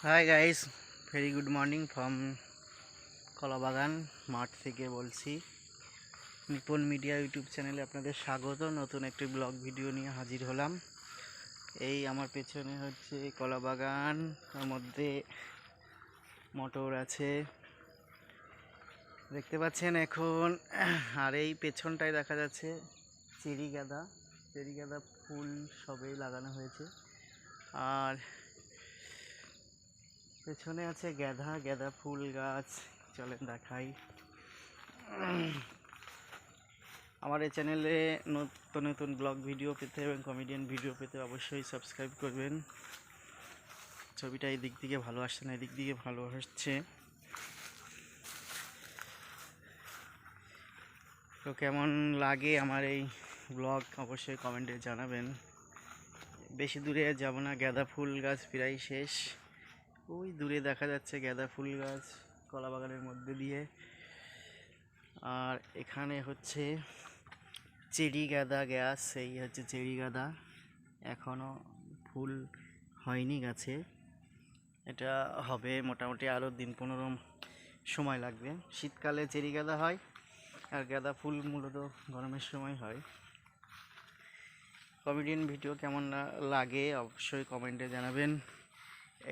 High guys, very good morning from Kalabagan মাঠ থেকে বলছি। নিপন মিডিয়া ইউটিউব চ্যানেলে আপনাদের স্বাগত। নতুন একটি ব্লগ ভিডিও নিয়ে হাজির হলাম। এই আমার পেছনে হচ্ছে কলাবাগান, তার মধ্যে মটর আছে দেখতে পাচ্ছেন এখন। আর এই পেছনটায় দেখা যাচ্ছে চেরি গাঁদা ফুল সবেই লাগানো হয়েছে। আর পেছনে আছে গাঁদা ফুল গাছ, চলেন দেখাই। আমার এই চ্যানেলে নতুন নতুন ব্লগ ভিডিও পেতে এবং কমেডিয়ান ভিডিও পেতে অবশ্যই সাবস্ক্রাইব করবেন। ছবিটা এই দিক থেকে ভালো আসছে না, এদিক দিকে ভালো আসছে। তো কেমন লাগে আমার এই ব্লগ অবশ্যই কমেন্টে জানাবেন। বেশি দূরে যাব না, গাঁদা ফুল গাছ প্রায় শেষ। ওই দূরে দেখা যাচ্ছে গাঁদা ফুল গাছ কলা বাগানের মধ্যে দিয়ে। আর এখানে হচ্ছে চেরি গাঁদা গাছ, এই হচ্ছে চেরি গাঁদা, এখনও ফুল হয়নি গাছে। এটা হবে মোটামুটি আরও দিন 15 সময় লাগবে। শীতকালে চেরি গাঁদা হয়, আর গাঁদা ফুল মূলত গরমের সময় হয়। কমেডিয়ান ভিডিও কেমন লাগে অবশ্যই কমেন্টে জানাবেন।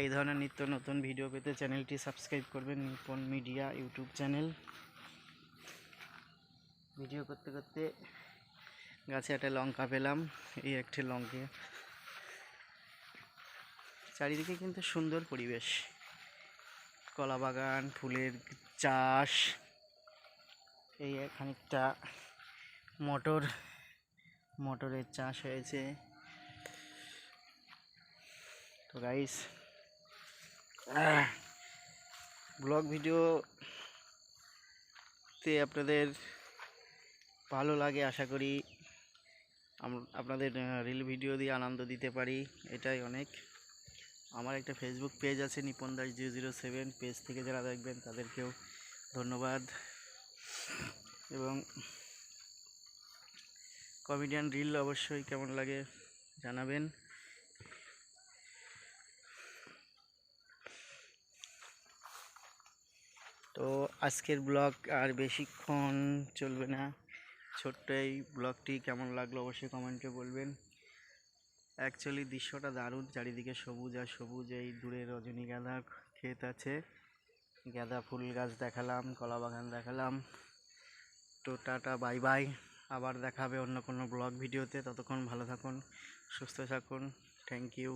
এই ধরনের নিত্য নতুন ভিডিও পেতে চ্যানেলটি সাবস্ক্রাইব করবেন, Nipon media YouTube channel. Video করতে করতে গাছে একটা লঙ্কা পেলাম, এই একটি লঙ্কা। চারিদিকে কিন্তু সুন্দর পরিবেশ, কলা বাগান, ফুলের চাষ। এই খানিকটা মটরের চাষ হয়েছে। তো গাইস, ব্লগ ভিডিওতে আপনাদের ভালো লাগে আশা করি। আপনাদের রিল ভিডিও দিয়ে আনন্দ দিতে পারি, এটাই অনেক। আমার একটা ফেসবুক পেজ আছে নিপন দাস 007, পেজ থেকে যারা দেখবেন তাদেরকেও ধন্যবাদ। এবং কমেডিয়ান রিল অবশ্যই কেমন লাগে জানাবেন। তো আজকের ব্লগ আর বেশিক্ষণ চলবে না, ছোট্ট এই ব্লগটি কেমন লাগলো অবশ্যই কমেন্টে বলবেন। অ্যাকচুয়ালি দৃশ্যটা দারুণ, চারিদিকে সবুজ আর সবুজ। এই দূরে রজনীগন্ধা ক্ষেত আছে, গাঁদা ফুল গাছ দেখালাম, কলা বাগান দেখালাম। তো টাটা, বাই বাই, আবার দেখাবে অন্য কোনো ব্লগ ভিডিওতে। ততক্ষণ ভালো থাকুন, সুস্থ থাকুন, থ্যাংক ইউ।